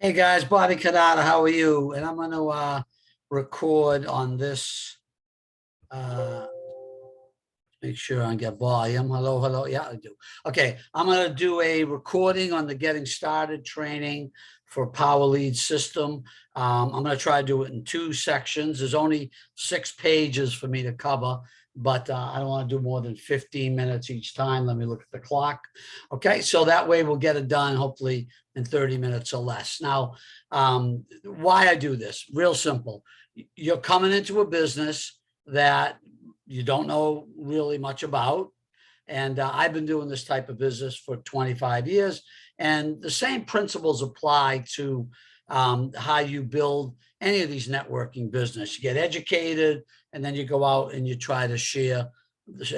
Hey guys, Bobby Canada, how are you? And I'm going to record on this. Uh, Make sure I get volume. Hello, hello. Yeah, I do. Okay, I'm going to do a recording on the Getting Started training for Power Lead System. I'm going to try to do it in two sections. There's only 6 pages for me to cover, but I don't want to do more than 15 minutes each time. Let me look at the clock. Okay, so that way we'll get it done hopefully in 30 minutes or less. Now, why I do this, real simple. You're coming into a business that you don't know really much about. And I've been doing this type of business for 25 years. And the same principles apply to how you build any of these networking business. You get educated, and then you go out and you try to share,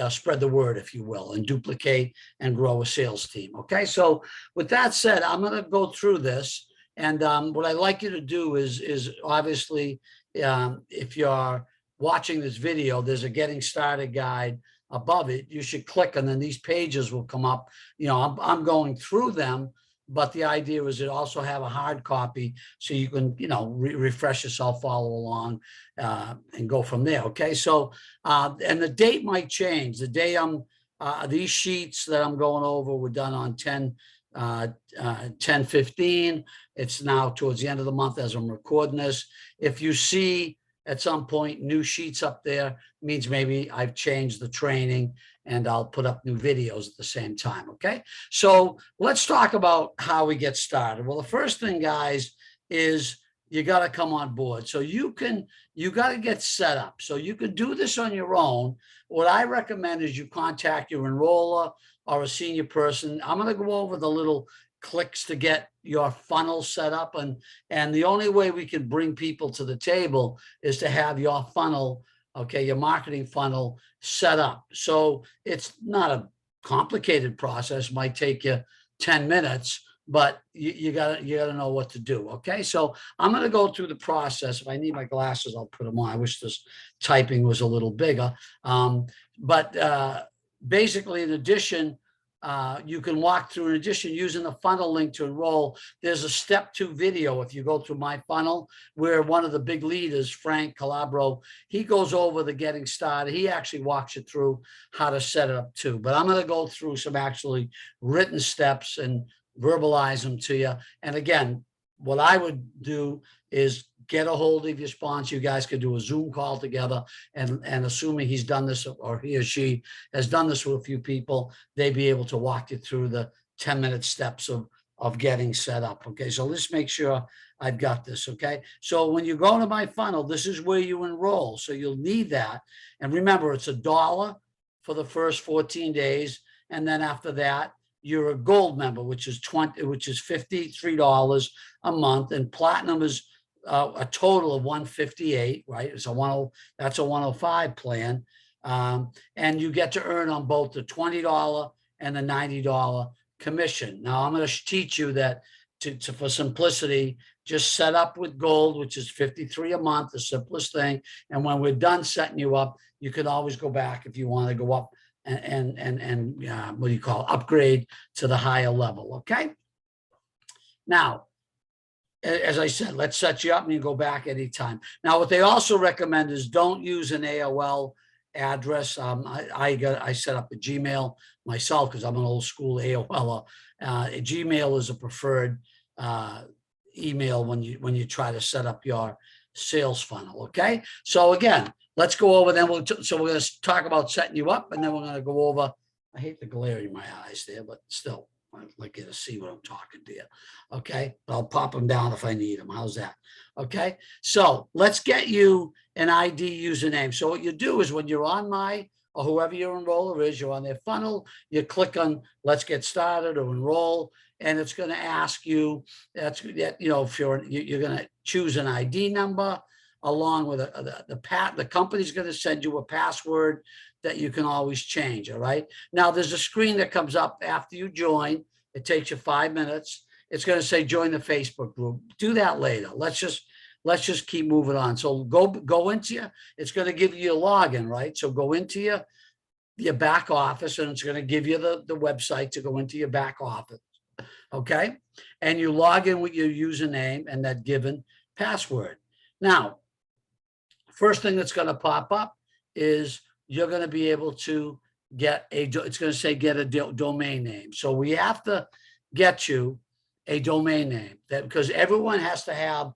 spread the word, if you will, and duplicate and grow a sales team. Okay. So with that said, I'm going to go through this. And what I'd like you to do is obviously, if you're watching this video, there's a getting started guide above it. You should click, and then these pages will come up. I'm going through them, but the idea is to also have a hard copy so you can, refresh yourself, follow along, and go from there. Okay. So, and the date might change. The day these sheets that I'm going over were done on 10/15. It's now towards the end of the month as I'm recording this. If you see at some point new sheets up there, means maybe I've changed the training and I'll put up new videos at the same time. Okay. So let's talk about how we get started. Well, the first thing, guys, is you got to come on board. So you got to get set up. So you can do this on your own. What I recommend is you contact your enroller or a senior person. I'm going to go over the little clicks to get your funnel set up, and the only way we can bring people to the table is to have your funnel, okay, your marketing funnel set up. So it's not a complicated process. Might take you 10 minutes, but you gotta know what to do. Okay, so I'm going to go through the process. If I need my glasses, I'll put them on. I wish this typing was a little bigger. But basically, in addition, you can walk through, in addition, using the funnel link to enroll. There's a step 2 video if you go through my funnel, where one of the big leaders, Frank Calabro, he goes over the getting started. He actually walks you through how to set it up too. But I'm going to go through some actually written steps and verbalize them to you. And again, what I would do is get a hold of your sponsor. You guys could do a Zoom call together, and assuming he's done this, or he or she has done this with a few people, they'd be able to walk you through the 10-minute steps of getting set up. Okay, so let's make sure I've got this. Okay, so when you go to my funnel, this is where you enroll. So you'll need that. And remember, it's $1 for the first 14 days. And then after that, you're a gold member, which is $53 a month, and platinum is a total of $158, right? It's that's a 105 plan. And you get to earn on both the $20 and the $90 commission. Now I'm going to teach you that for simplicity, just set up with gold, which is $53 a month, the simplest thing. And when we're done setting you up, you can always go back if you want to go up and what do you call it? Upgrade to the higher level. Okay. Now, as I said, let's set you up and you go back anytime. Now, what they also recommend is don't use an AOL address. I set up a Gmail myself because I'm an old school AOL. Gmail is a preferred email when you try to set up your sales funnel. Okay. So again, let's go over. Then we're going to talk about setting you up, and then we're going to go over. I hate the glare in my eyes there, but still, I'd like you to see what I'm talking to you. Okay. I'll pop them down if I need them. How's that? Okay. So let's get you an ID username. So what you do is when you're on or whoever your enroller is, you're on their funnel, you click on let's get started or enroll, and it's going to ask you if you're going to choose an ID number along with the company's going to send you a password that you can always change. All right. Now there's a screen that comes up after you join. It takes you 5 minutes. It's going to say join the Facebook group. Do that later. Let's just keep moving on. So go into it's going to give you a login, right? So go into your back office, and it's going to give you the website to go into your back office. Okay. And you log in with your username and that given password. Now, first thing that's going to pop up is you're going to be able to get it's going to say get a domain name. So we have to get you a domain name, that because everyone has to have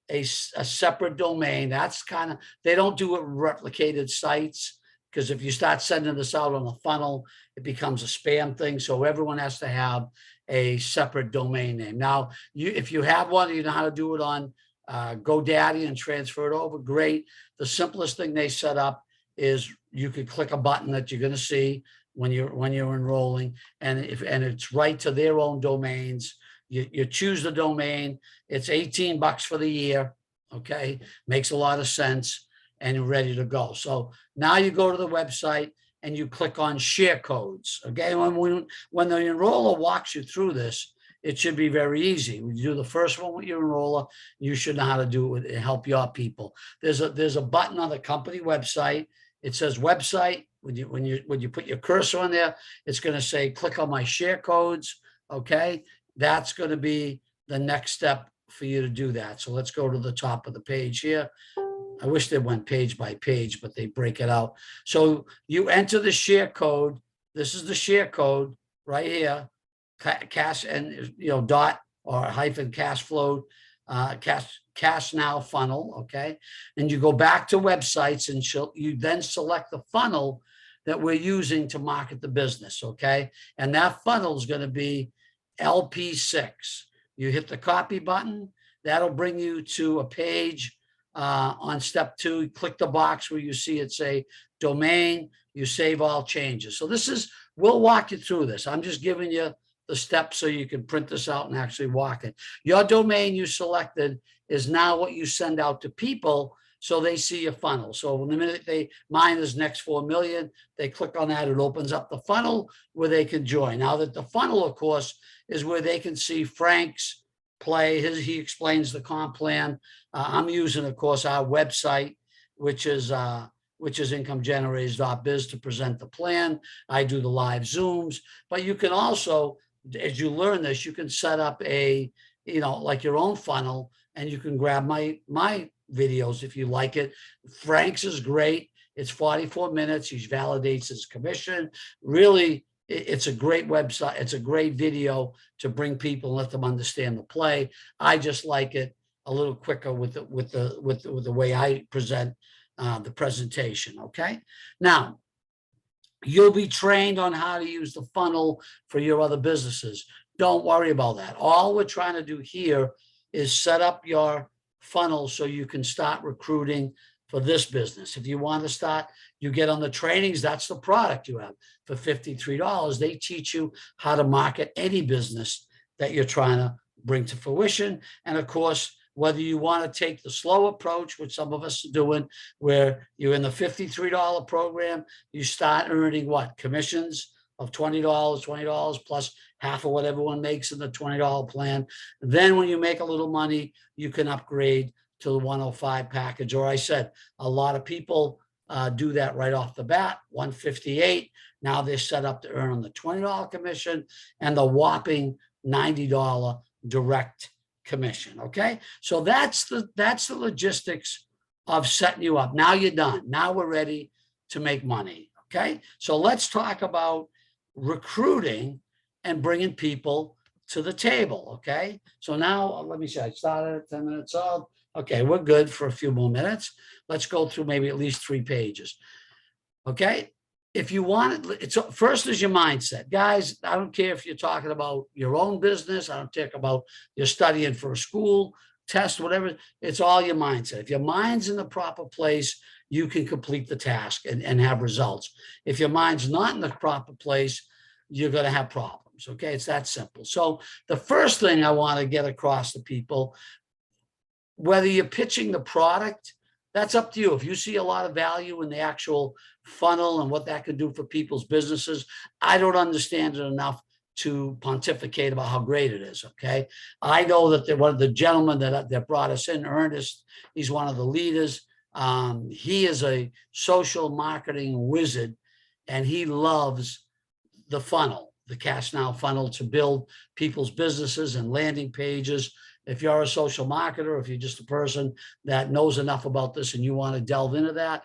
a separate domain. That's kind of, they don't do it with replicated sites, because if you start sending this out on a funnel, it becomes a spam thing. So everyone has to have a separate domain name. Now, if you have one, you know how to do it on GoDaddy and transfer it over, great. The simplest thing they set up is you could click a button that you're going to see when you're enrolling, and it's right to their own domains. You choose the domain. It's $18 for the year. Okay, makes a lot of sense, and you're ready to go. So now you go to the website and you click on share codes. Okay, when the enroller walks you through this, it should be very easy. When you do the first one with your enroller, you should know how to do it and help your people. There's a button on the company website. It says website. When you put your cursor on there, it's going to say click on my share codes. Okay, that's going to be the next step for you to do that. So let's go to the top of the page here. I wish they went page by page, but they break it out. So you enter the share code. This is the share code right here. Cash and dot or hyphen cash flow, cash now funnel. Okay, and you go back to websites and you then select the funnel that we're using to market the business. Okay, and that funnel is going to be LP6. You hit the copy button. That'll bring you to a page on step 2. Click the box where you see it say domain. You save all changes. So we'll walk you through this. I'm just giving you the steps so you can print this out and actually walk it. Your domain you selected is now what you send out to people so they see your funnel. So the minute mine is next 4 million, they click on that, it opens up the funnel where they can join. Now that the funnel, of course, is where they can see Frank's play. He explains the comp plan. I'm using, of course, our website, which is incomegenerators.biz, to present the plan. I do the live Zooms, but you can also, as you learn this, you can set up like your own funnel, and you can grab my videos if you like it. Frank's is great. It's 44 minutes. He validates his commission. Really, it's a great website. It's a great video to bring people and let them understand the play. I just like it a little quicker with the way I present the presentation. Okay. Now, you'll be trained on how to use the funnel for your other businesses. Don't worry about that. All we're trying to do here is set up your funnel so you can start recruiting for this business. If you want to start, you get on the trainings. That's the product you have for $53. They teach you how to market any business that you're trying to bring to fruition. And of course, whether you want to take the slow approach, which some of us are doing, where you're in the $53 program, you start earning what? Commissions of $20 plus half of what everyone makes in the $20 plan. Then when you make a little money, you can upgrade to the 105 package. Or I said, a lot of people do that right off the bat, 158. Now they're set up to earn on the $20 commission and the whopping $90 direct commission. Okay, so that's the logistics of setting you up. Now you're done. Now we're ready to make money. Okay, so let's talk about recruiting and bringing people to the table. Okay, so now let me see. I started at 10 minutes old. Okay, we're good for a few more minutes. Let's go through maybe at least 3 pages. Okay. If you want it, first is your mindset. Guys, I don't care if you're talking about your own business. I don't care about you're studying for a school test, whatever. It's all your mindset. If your mind's in the proper place, you can complete the task and have results. If your mind's not in the proper place, you're going to have problems. Okay, it's that simple. So the first thing I want to get across to people, whether you're pitching the product, that's up to you. If you see a lot of value in the actual funnel and what that could do for people's businesses, I don't understand it enough to pontificate about how great it is. Okay, I know that one of the gentlemen that brought us in, Ernest, he's one of the leaders. He is a social marketing wizard, and he loves the funnel. the Cash Now funnel to build people's businesses and landing pages. If you're a social marketer, if you're just a person that knows enough about this and you want to delve into that,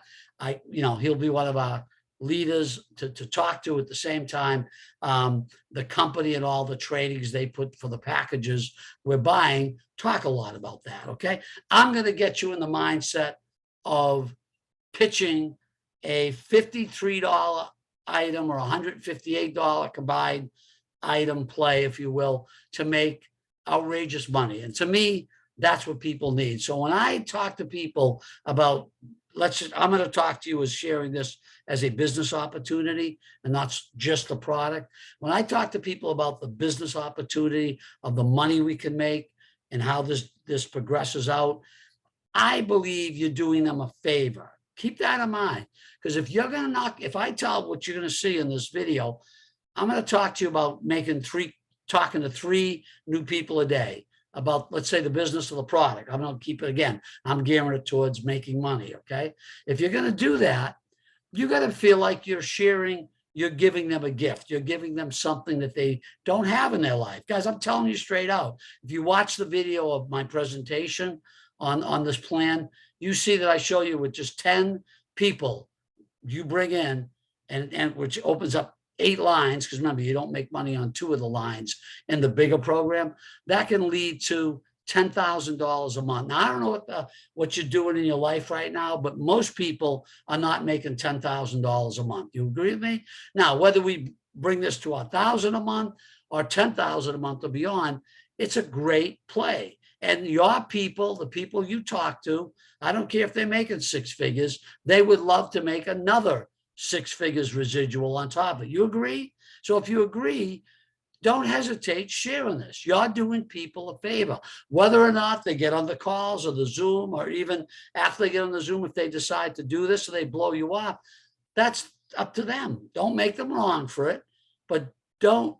he'll be one of our leaders to talk to. At the same time, the company and all the trainings they put for the packages we're buying talk a lot about that. Okay. I'm going to get you in the mindset of pitching a $53 item or $158 combined item play, if you will, to make outrageous money. And to me, that's what people need. So when I talk to people about, I'm going to talk to you as sharing this as a business opportunity and not just the product. When I talk to people about the business opportunity of the money we can make and how this progresses out, I believe you're doing them a favor. Keep that in mind, because if I tell what you're going to see in this video, I'm going to talk to you about talking to 3 new people a day about, let's say, the business of the product. I'm going to keep it again. I'm gearing it towards making money. Okay. If you're going to do that, you got to feel like you're giving them a gift. You're giving them something that they don't have in their life. Guys, I'm telling you straight out, if you watch the video of my presentation on this plan, you see that I show you with just 10 people you bring in, and which opens up 8 lines, because remember, you don't make money on 2 of the lines in the bigger program. That can lead to $10,000 a month. Now, I don't know what you're doing in your life right now, but most people are not making $10,000 a month. You agree with me? Now, whether we bring this to $1,000 a month or $10,000 a month or beyond, it's a great play. And your people, the people you talk to, I don't care if they're making 6 figures, they would love to make another 6 figures residual on top of it. You agree? So if you agree, don't hesitate sharing this. You're doing people a favor, whether or not they get on the calls or the Zoom, or even after they get on the Zoom, if they decide to do this or they blow you off, that's up to them. Don't make them wrong for it, but don't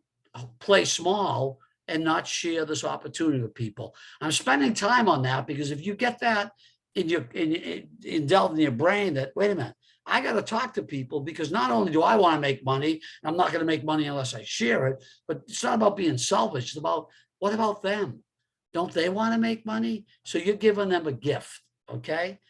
play small and not share this opportunity with people. I'm spending time on that because if you get that delved in your brain that, wait a minute, I got to talk to people, because not only do I want to make money, I'm not going to make money unless I share it, but it's not about being selfish. It's about, what about them? Don't they want to make money? So you're giving them a gift. Okay.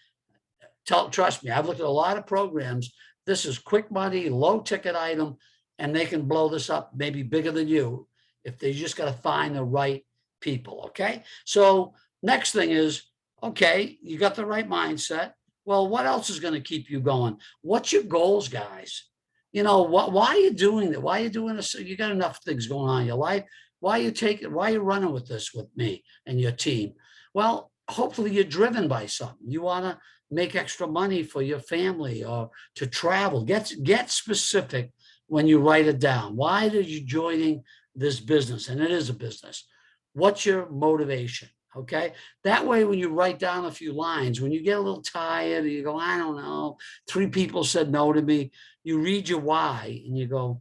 Trust me, I've looked at a lot of programs. This is quick money, low ticket item, and they can blow this up maybe bigger than you if they just got to find the right people. Okay. So next thing is, okay, you got the right mindset. Well, what else is going to keep you going? What's your goals, guys? Why are you doing that? Why are you doing this? You got enough things going on in your life. Why are you running with this with me and your team? Well, hopefully you're driven by something. You want to make extra money for your family or to travel. Get specific when you write it down. Why are you joining this business? And it is a business. What's your motivation? Okay. That way, when you write down a few lines, when you get a little tired, you go, I don't know, 3 people said no to me. You read your why and you go,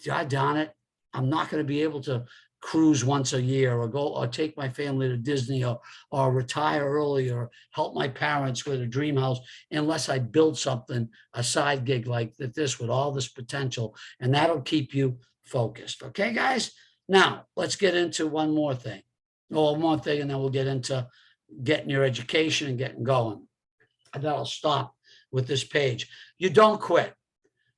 God darn it, I'm not going to be able to cruise once a year or go or take my family to Disney or retire early or help my parents with a dream house unless I build something, a side gig like this with all this potential. And that'll keep you focused. Okay, guys. Now let's get into one more thing. One more thing, and then we'll get into getting your education and getting going. And that'll stop with this page. You don't quit.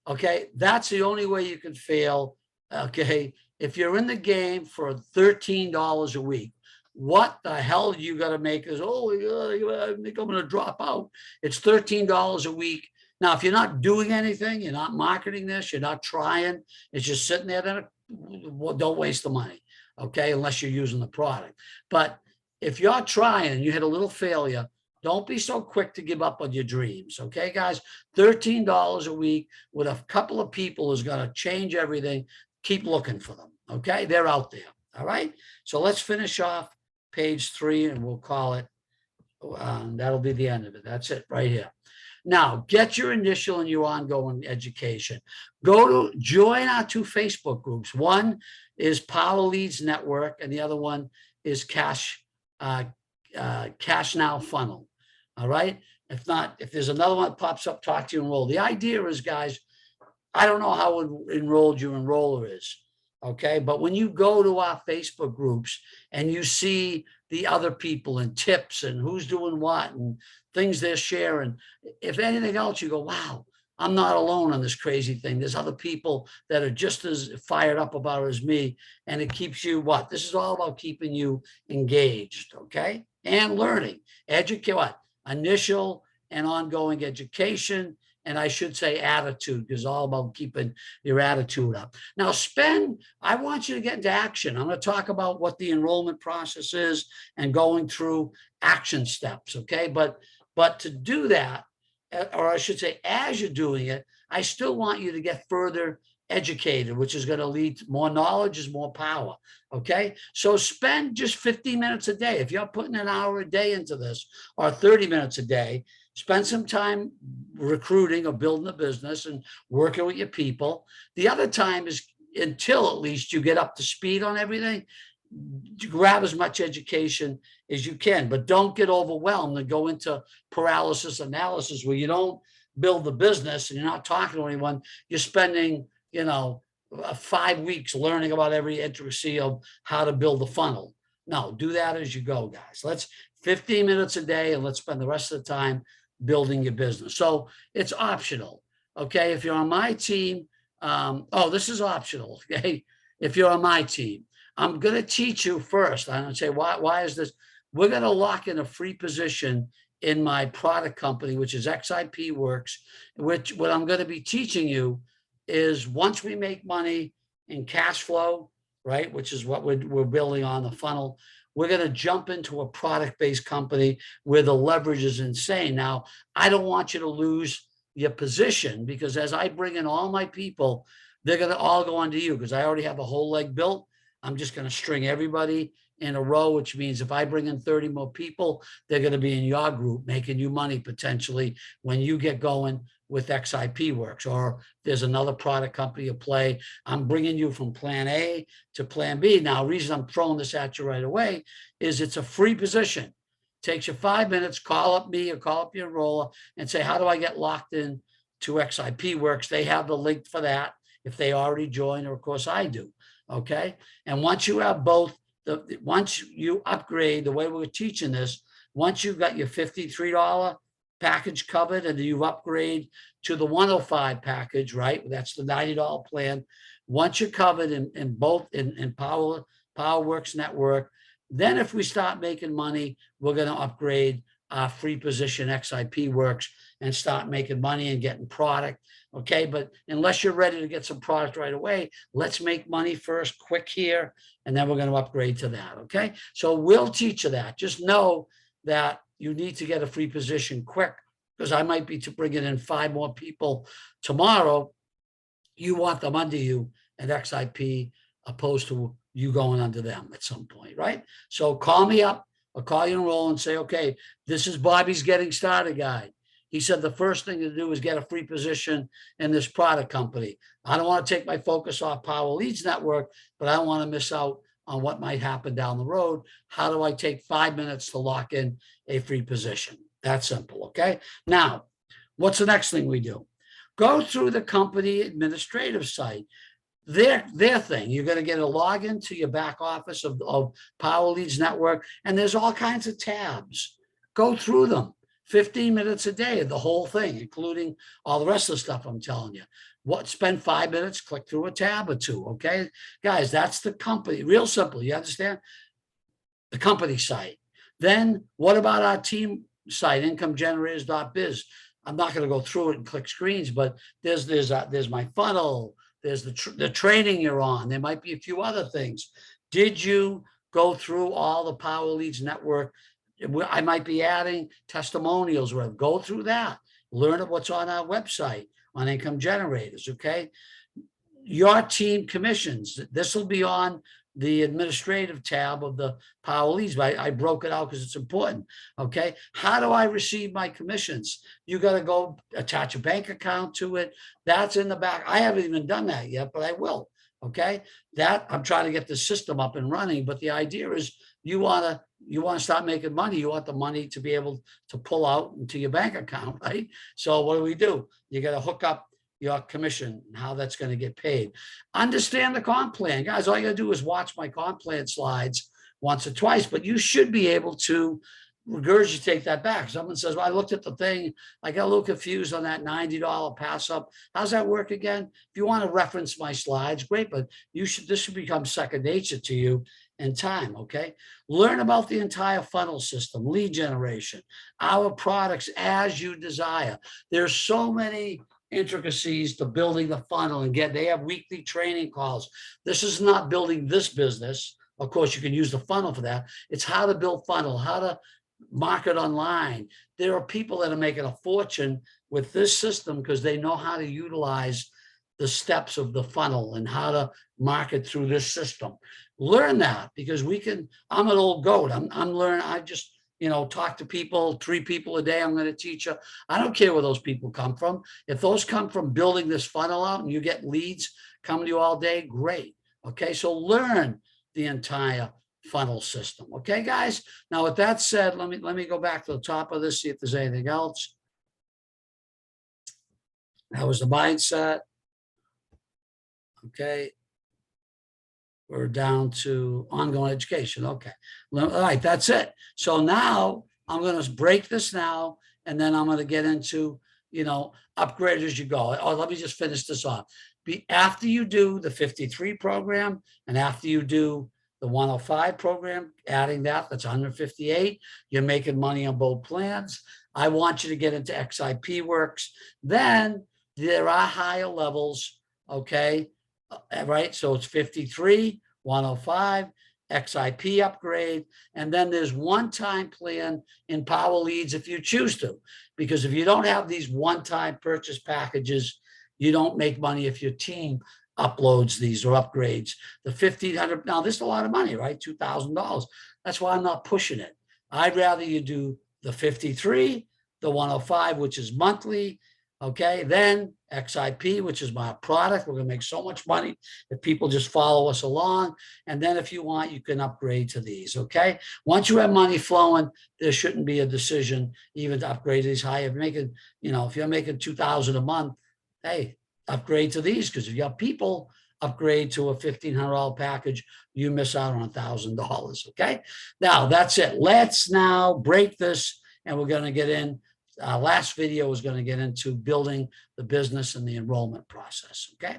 Okay. That's the only way you can fail. Okay. If you're in the game for $13 a week, what the hell you got to make is, I think I'm going to drop out. It's $13 a week. Now, if you're not doing anything, you're not marketing this, you're not trying, it's just sitting there, then don't waste the money. Okay, unless you're using the product. But if you're trying and you hit a little failure, don't be so quick to give up on your dreams. Okay, guys, $13 a week with a couple of people is going to change everything. Keep looking for them. Okay, they're out there. All right. So let's finish off page 3 and we'll call it. That'll be the end of it. That's it right here. Now, get your initial and your ongoing education. Go to join our 2 Facebook groups. One is Power Leads Network, and the other one is Cash Now Funnel. All right. If not, if there's another one that pops up, talk to you, enroll. The idea is, guys, I don't know how enrolled your enroller is. Okay. But when you go to our Facebook groups and you see the other people and tips and who's doing what and things they're sharing, if anything else, you go, wow, I'm not alone on this crazy thing. There's other people that are just as fired up about it as me. And it keeps you what? This is all about keeping you engaged. Okay. And learning, educate what? Initial and ongoing education. And I should say attitude, because it's all about keeping your attitude up. Now, I want you to get into action. I'm going to talk about what the enrollment process is and going through action steps. Okay. But to do that, or I should say, as you're doing it, I still want you to get further educated, which is going to lead to more knowledge is more power. Okay. So spend just 15 minutes a day. If you're putting an hour a day into this or 30 minutes a day, spend some time recruiting or building a business and working with your people. The other time is until at least you get up to speed on everything, grab as much education as you can, but don't get overwhelmed and go into paralysis analysis where you don't build the business and you're not talking to anyone. You're spending, 5 weeks learning about every intricacy of how to build a funnel. No, do that as you go, guys. Let's 15 minutes a day and let's spend the rest of the time building your business. So it's optional. Okay. If you're on my team, this is optional. Okay. If you're on my team, I'm going to teach you first. I'm going to say, why is this? We're going to lock in a free position in my product company, which is XIP Works, which what I'm going to be teaching you is once we make money in cash flow, right, which is what we're building on the funnel, we're going to jump into a product-based company where the leverage is insane. Now, I don't want you to lose your position because as I bring in all my people, they're going to all go onto you because I already have a whole leg built. I'm just going to string everybody in a row, which means if I bring in 30 more people, they're going to be in your group, making you money potentially when you get going with XIP Works, or there's another product company you play. I'm bringing you from plan A to plan B. Now, the reason I'm throwing this at you right away is it's a free position. It takes you 5 minutes, call up me or call up your enroller and say, how do I get locked in to XIP Works? They have the link for that if they already joined, or of course I do. Okay. And once you have both, once you upgrade the way we're teaching this, once you've got your $53 package covered and you upgrade to the 105 package, right? That's the $90 plan. Once you're covered in both in PowerWorks Network, then if we start making money, we're going to upgrade our free position XIP Works and start making money and getting product. Okay. But unless you're ready to get some product right away, let's make money first, quick here, and then we're going to upgrade to that. Okay. So we'll teach you that. Just know that you need to get a free position quick because I might be to bringing in 5 more people tomorrow. You want them under you at XIP opposed to you going under them at some point, right? So call me up or call you and roll and say, okay, this is Bobby's Getting Started Guide. He said the first thing to do is get a free position in this product company. I don't want to take my focus off Power Leads Network, but I don't want to miss out on what might happen down the road. How do I take 5 minutes to lock in a free position? That's simple. Okay. Now, what's the next thing we do? Go through the company administrative site. Their thing. You're going to get a login to your back office of Power Leads Network, and there's all kinds of tabs. Go through them. 15 minutes a day, the whole thing, including all the rest of the stuff I'm telling you. Spend 5 minutes, click through a tab or two. Okay, guys, that's the company. Real simple. You understand? The company site. Then what about our team site, incomegenerators.biz? I'm not going to go through it and click screens, but there's my funnel. There's the training you're on. There might be a few other things. Did you go through all the Power Leads Network? I might be adding testimonials. Where go through that. Learn what's on our website on Income Generators. Okay. Your team commissions. This will be on the administrative tab of the Power Leads. I broke it out because it's important. Okay. How do I receive my commissions? You got to go attach a bank account to it. That's in the back. I haven't even done that yet, but I will. Okay. That I'm trying to get the system up and running. But the idea is you want to start making money. You want the money to be able to pull out into your bank account, right? So what do? You got to hook up your commission and how that's going to get paid. Understand the comp plan. Guys, all you got to do is watch my comp plan slides once or twice, but you should be able to regurgitate that back. Someone says, well, I looked at the thing, I got a little confused on that $90 pass up. How's that work again? If you want to reference my slides, great, but this should become second nature to you in time, okay? Learn about the entire funnel system, lead generation, our products as you desire. There's so many intricacies to building the funnel and they have weekly training calls. This is not building this business. Of course, you can use the funnel for that. It's how to build funnel, how to market online. There are people that are making a fortune with this system because they know how to utilize the steps of the funnel and how to market through this system. Learn that, because I'm an old goat. I'm learning. I just, talk to people, 3 people a day. I'm going to teach you. I don't care where those people come from. If those come from building this funnel out and you get leads coming to you all day, great. Okay. So learn the entire funnel system. Okay, guys. Now, with that said, let me go back to the top of this, see if there's anything else. That was the mindset. Okay. We're down to ongoing education. Okay. All right, that's it. So now I'm going to break this now, and then I'm going to get into, upgrade as you go. Oh, let me just finish this off. After you do the 53 program and after you do the 105 program, adding that's 158. You're making money on both plans. I want you to get into XIP Works. Then there are higher levels, okay? Right, so it's 53, 105, XIP upgrade, and then there's one-time plan in Power Leads if you choose to. Because if you don't have these one-time purchase packages, you don't make money if your team uploads these or upgrades. The $1,500, now this is a lot of money, right? $2,000. That's why I'm not pushing it. I'd rather you do the 53, the 105, which is monthly, okay? Then XIP, which is my product. We're gonna make so much money if people just follow us along. And then if you want, you can upgrade to these, okay? Once you have money flowing, there shouldn't be a decision even to upgrade to these high. If you're making, if you're making $2,000 a month, hey, upgrade to these, because if you have people upgrade to a $1,500 package, you miss out on $1,000, okay? Now, that's it. Let's now break this, and we're going to get in. Last video was going to get into building the business and the enrollment process, okay?